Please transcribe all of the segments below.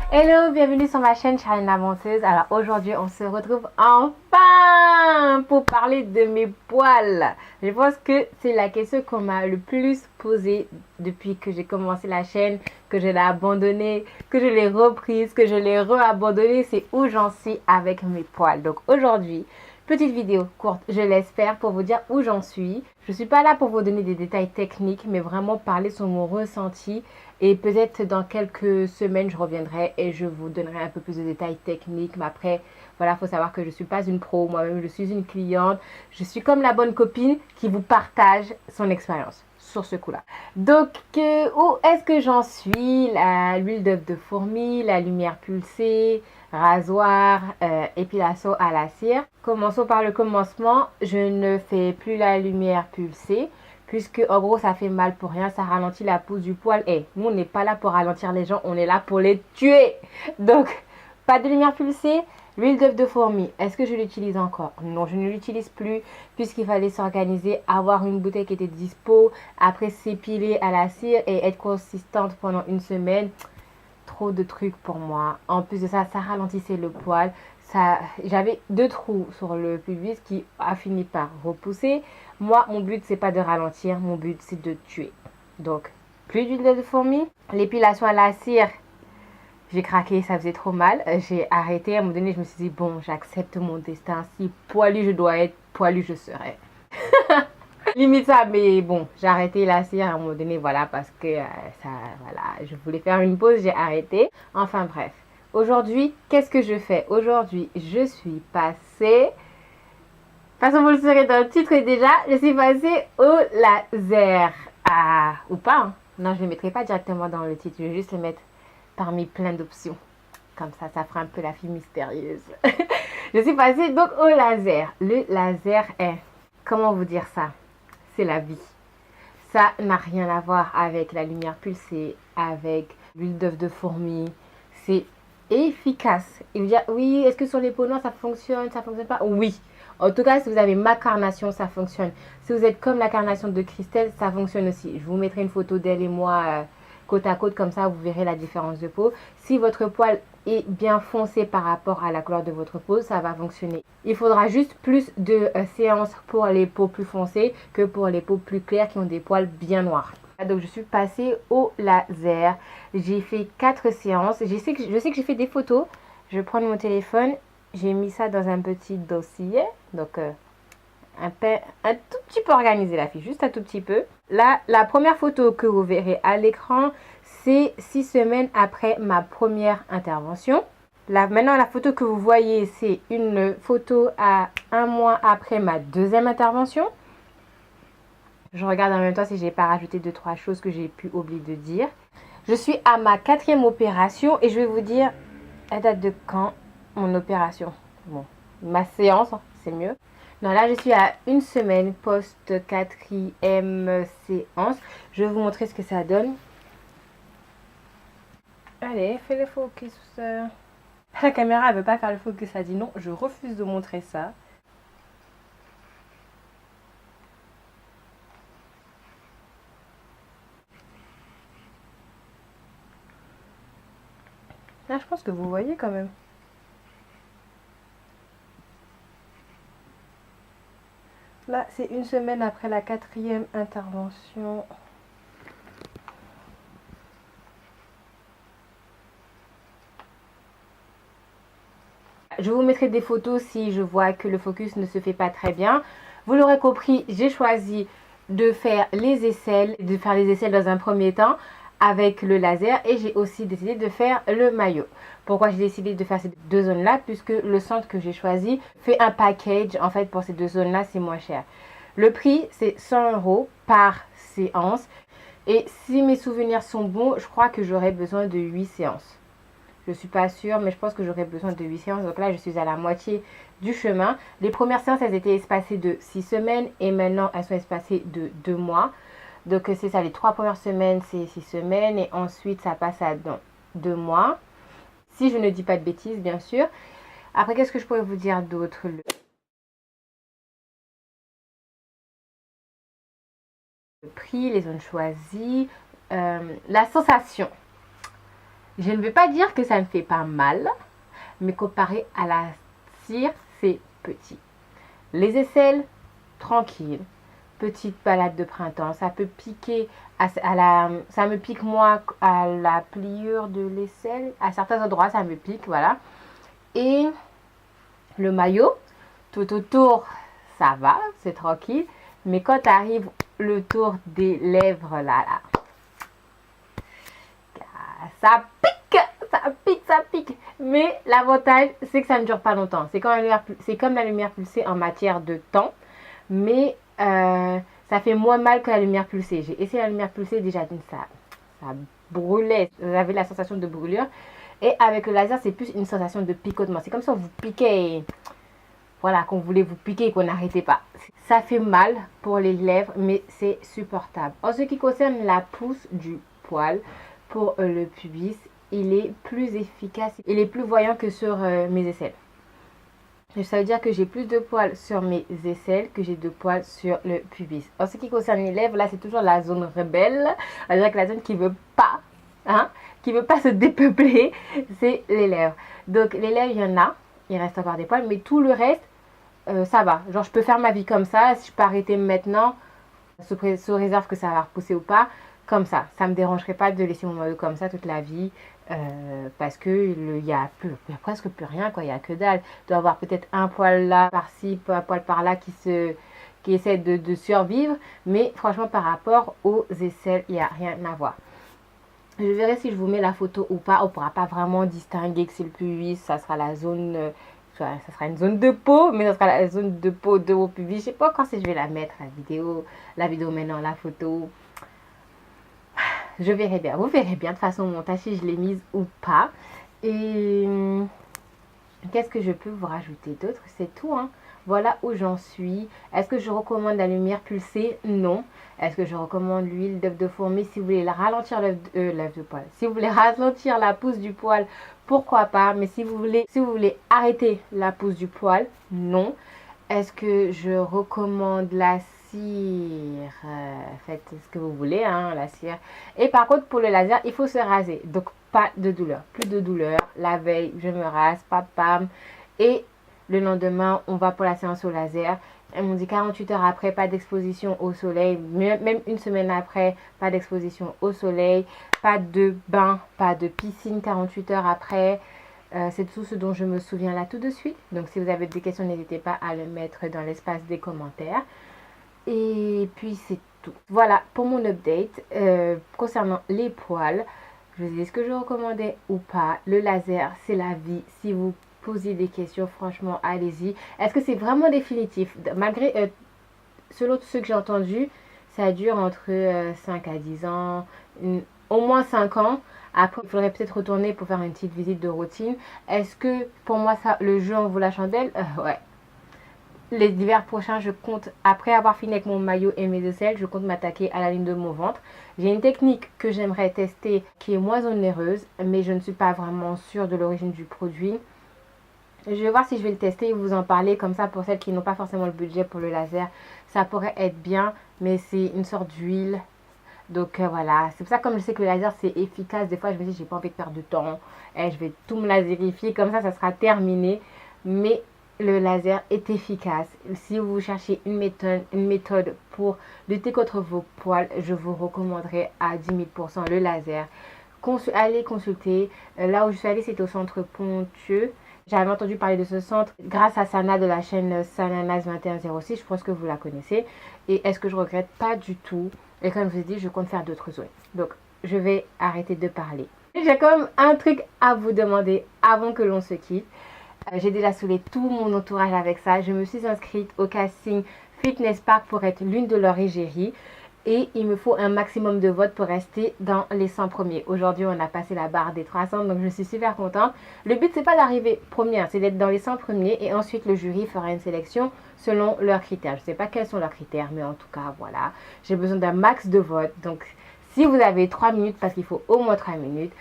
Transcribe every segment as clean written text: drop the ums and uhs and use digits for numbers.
Hello, bienvenue sur ma chaîne Charline l'Avanceuse. Alors aujourd'hui on se retrouve enfin pour parler de mes poils. Je pense que c'est la question qu'on m'a le plus posée depuis que j'ai commencé la chaîne, que je l'ai abandonnée, que je l'ai reprise, que je l'ai re-abandonnée. C'est où j'en suis avec mes poils. Donc aujourd'hui, petite vidéo courte, je l'espère, pour vous dire où j'en suis. Je ne suis pas là pour vous donner des détails techniques, mais vraiment parler sur mon ressenti. Et peut-être dans quelques semaines, je reviendrai et je vous donnerai un peu plus de détails techniques. Mais après, voilà, il faut savoir que je ne suis pas une pro. Moi-même, je suis une cliente. Je suis comme la bonne copine qui vous partage son expérience sur ce coup-là. Donc, où est-ce que j'en suis? L'huile d'œuf de fourmi, la lumière pulsée, rasoir, épilation à la cire. Commençons par le commencement. Je ne fais plus la lumière pulsée puisque en gros ça fait mal pour rien, ça ralentit la pousse du poil. Et nous on n'est pas là pour ralentir les gens, on est là pour les tuer. Donc pas de lumière pulsée. L'huile d'œuf de fourmi, est-ce que je l'utilise encore? Non, je ne l'utilise plus puisqu'il fallait s'organiser, avoir une bouteille qui était dispo, après s'épiler à la cire et être consistante pendant une semaine. Trop de trucs pour moi. En plus de ça, ça ralentissait le poil. J'avais 2 trous sur le pubis qui a fini par repousser. Moi, mon but, c'est pas de ralentir. Mon but, c'est de tuer. Donc, plus d'huile de fourmi. L'épilation à la cire, j'ai craqué, ça faisait trop mal. J'ai arrêté. À un moment donné, je me suis dit, bon, j'accepte mon destin. Si poilu je dois être, poilu je serai. Limite ça, mais bon, j'ai arrêté la cire à un moment donné, voilà, parce que voilà, je voulais faire une pause, j'ai arrêté. Enfin bref, aujourd'hui, qu'est-ce que je fais? Aujourd'hui, je suis passée, de toute façon vous le saurez dans le titre déjà, je suis passée au laser. Ah, ou pas, hein. Non, je ne le mettrai pas directement dans le titre, je vais juste le mettre parmi plein d'options. Comme ça fera un peu la fille mystérieuse. Je suis passée donc au laser. Le laser est, comment vous dire ça? C'est la vie. Ça n'a rien à voir avec la lumière pulsée, avec l'huile d'œuf de fourmi. C'est efficace. Et vous dire, oui, est-ce que sur les peaux noires ça fonctionne pas? Oui. En tout cas, si vous avez ma carnation, ça fonctionne. Si vous êtes comme la carnation de Christelle, ça fonctionne aussi. Je vous mettrai une photo d'elle et moi côte à côte, comme ça vous verrez la différence de peau. Si votre poil est bien foncé par rapport à la couleur de votre peau, ça va fonctionner. Il faudra juste plus de séances pour les peaux plus foncées que pour les peaux plus claires qui ont des poils bien noirs. Donc je suis passée au laser. J'ai fait 4 séances. Je sais que j'ai fait des photos. Je vais prendre mon téléphone. J'ai mis ça dans un petit dossier. Donc un tout petit peu organisé la fille, juste un tout petit peu. Là, la première photo que vous verrez à l'écran, c'est 6 semaines après ma première intervention. Là, maintenant, la photo que vous voyez, c'est une photo à 1 mois après ma deuxième intervention. Je regarde en même temps si j'ai pas rajouté 2-3 choses que j'ai pu oublier de dire. Je suis à ma 4e opération et je vais vous dire, elle date de quand mon opération? Bon, ma séance, c'est mieux. Non, là, je suis à 1 semaine post-4e séance. Je vais vous montrer ce que ça donne. Allez, fais le focus. La caméra, elle veut pas faire le focus. Elle dit non, je refuse de montrer ça. Là, je pense que vous voyez quand même. Là, c'est 1 semaine après la 4e intervention. Je vous mettrai des photos si je vois que le focus ne se fait pas très bien. Vous l'aurez compris, j'ai choisi de faire les aisselles, dans un premier temps avec le laser et j'ai aussi décidé de faire le maillot. Pourquoi j'ai décidé de faire ces 2 zones-là? Puisque le centre que j'ai choisi fait un package. En fait, pour ces 2 zones-là, c'est moins cher. Le prix, c'est 100 € par séance. Et si mes souvenirs sont bons, je crois que j'aurai besoin de 8 séances. Je ne suis pas sûre, mais je pense que j'aurai besoin de 8 séances. Donc là, je suis à la moitié du chemin. Les premières séances, elles étaient espacées de 6 semaines et maintenant, elles sont espacées de 2 mois. Donc c'est ça, les 3 premières semaines, c'est 6 semaines et ensuite, ça passe à 2 mois. Si je ne dis pas de bêtises, bien sûr. Après, qu'est-ce que je pourrais vous dire d'autre? Le prix, les zones choisies, la sensation. Je ne vais pas dire que ça ne fait pas mal, mais comparé à la cire, c'est petit. Les aisselles, tranquille. Petite balade de printemps. Ça peut piquer, ça me pique moi à la pliure de l'aisselle. À certains endroits, ça me pique, voilà. Et le maillot, tout autour, ça va, c'est tranquille. Mais quand arrive le tour des lèvres, là, ça pique, ça pique, ça pique. Mais l'avantage, c'est que ça ne dure pas longtemps. C'est comme la lumière pulsée en matière de temps. Mais ça fait moins mal que la lumière pulsée. J'ai essayé la lumière pulsée, déjà, ça brûlait. Vous avez la sensation de brûlure. Et avec le laser, c'est plus une sensation de picotement. C'est comme si on vous piquait, voilà, qu'on voulait vous piquer et qu'on n'arrêtait pas. Ça fait mal pour les lèvres, mais c'est supportable. En ce qui concerne la pousse du poil, pour le pubis, il est plus efficace, il est plus voyant que sur mes aisselles. Ça veut dire que j'ai plus de poils sur mes aisselles que j'ai de poils sur le pubis. En ce qui concerne les lèvres, là c'est toujours la zone rebelle. C'est-à-dire que la zone qui veut pas, qui veut pas se dépeupler, c'est les lèvres. Donc les lèvres, il y en a, il reste encore des poils, mais tout le reste, ça va. Genre je peux faire ma vie comme ça, si je peux arrêter maintenant, sous réserve que ça va repousser ou pas, comme ça. Ça me dérangerait pas de laisser mon maillot comme ça toute la vie. Parce que il y a presque plus rien, quoi. Il y a que dalle. Il doit y avoir peut-être un poil là par-ci, un poil par-là qui essaie de survivre, mais franchement par rapport aux aisselles, il n'y a rien à voir. Je verrai si je vous mets la photo ou pas. On pourra pas vraiment distinguer que c'est le pubis. Ça sera la zone, ça sera une zone de peau, mais ça sera la zone de peau de vos pubis. Je sais pas quand si je vais la mettre, la vidéo maintenant, la photo. Je verrai bien, vous verrez bien de toute façon au montage si je l'ai mise ou pas. Et qu'est-ce que je peux vous rajouter d'autre? C'est tout, hein. Voilà où j'en suis. Est-ce que je recommande la lumière pulsée? Non. Est-ce que je recommande l'huile d'œuf de fourmi si vous voulez ralentir l'œuf de poil? Si vous voulez ralentir la pousse du poil, pourquoi pas? Mais si vous voulez arrêter la pousse du poil, non. Est-ce que je recommande la cire? Faites ce que vous voulez, hein, la cire. Et par contre, pour le laser, il faut se raser. Donc, pas de douleur. Plus de douleur. La veille, je me rase, pam. Et le lendemain, on va pour la séance au laser. Elles m'ont dit 48 heures après, pas d'exposition au soleil. Même une semaine après, pas d'exposition au soleil. Pas de bain, pas de piscine 48 heures après. C'est tout ce dont je me souviens là tout de suite. Donc si vous avez des questions, n'hésitez pas à le mettre dans l'espace des commentaires. Et puis c'est tout. Voilà pour mon update concernant les poils. Je vous ai dit ce que je recommandais ou pas. Le laser, c'est la vie. Si vous posez des questions, franchement, allez-y. Est-ce que c'est vraiment définitif? Malgré, selon ce que j'ai entendu, ça dure entre 5 à 10 ans, au moins 5 ans. Après, il faudrait peut-être retourner pour faire une petite visite de routine. Est-ce que pour moi, ça, le jeu en vaut la chandelle? Ouais. Les hivers prochains, je compte, après avoir fini avec mon maillot et mes aisselles, je compte m'attaquer à la ligne de mon ventre. J'ai une technique que j'aimerais tester qui est moins onéreuse, mais je ne suis pas vraiment sûre de l'origine du produit. Je vais voir si je vais le tester et vous en parler comme ça pour celles qui n'ont pas forcément le budget pour le laser. Ça pourrait être bien, mais c'est une sorte d'huile. Donc voilà, c'est pour ça comme je sais que le laser c'est efficace, des fois je me dis j'ai pas envie de perdre de temps, je vais tout me laserifier, comme ça sera terminé. Mais le laser est efficace. Si vous cherchez une méthode pour lutter contre vos poils, je vous recommanderais à 10 000% le laser. Allez consulter, là où je suis allée c'est au centre Pontieux. J'avais entendu parler de ce centre grâce à Sana de la chaîne Sananas 2106, je pense que vous la connaissez. Et est-ce que je regrette? Pas du tout. Et comme je vous ai dit, je compte faire d'autres zones. Donc, je vais arrêter de parler. J'ai quand même un truc à vous demander avant que l'on se quitte. J'ai déjà saoulé tout mon entourage avec ça. Je me suis inscrite au casting Fitness Park pour être l'une de leurs égéries. Et il me faut un maximum de votes pour rester dans les 100 premiers. Aujourd'hui, on a passé la barre des 300, donc je suis super contente. Le but, c'est pas d'arriver première, c'est d'être dans les 100 premiers. Et ensuite, le jury fera une sélection selon leurs critères. Je ne sais pas quels sont leurs critères, mais en tout cas, voilà. J'ai besoin d'un max de votes. Donc, si vous avez 3 minutes, parce qu'il faut au moins 3 minutes,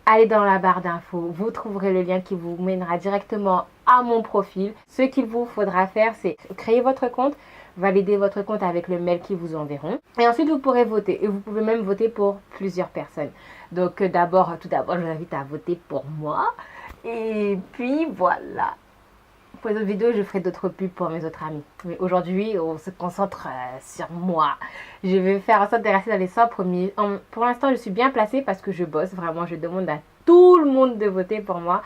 allez dans la barre d'infos. Vous trouverez le lien qui vous mènera directement à mon profil. Ce qu'il vous faudra faire, c'est créer votre compte, valider votre compte avec le mail qu'ils vous enverront. Et ensuite, vous pourrez voter. Et vous pouvez même voter pour plusieurs personnes. Donc, tout d'abord, je vous invite à voter pour moi. Et puis, voilà. Pour les autres vidéos, je ferai d'autres pubs pour mes autres amis. Mais aujourd'hui, on se concentre sur moi. Je vais faire en sorte de rester dans les 100 premiers. Pour l'instant, je suis bien placée parce que je bosse. Vraiment, je demande à tout le monde de voter pour moi.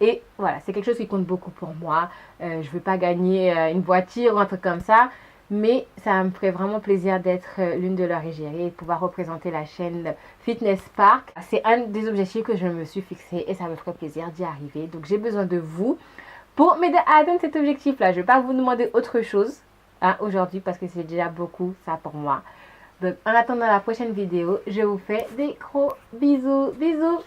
Et voilà, c'est quelque chose qui compte beaucoup pour moi. Je ne veux pas gagner une voiture ou un truc comme ça. Mais ça me ferait vraiment plaisir d'être l'une de leurs égéries et de pouvoir représenter la chaîne Fitness Park. C'est un des objectifs que je me suis fixé et ça me ferait plaisir d'y arriver. Donc j'ai besoin de vous pour m'aider à atteindre cet objectif-là. Je ne vais pas vous demander autre chose aujourd'hui parce que c'est déjà beaucoup ça pour moi. Donc en attendant la prochaine vidéo, je vous fais des gros bisous. Bisous.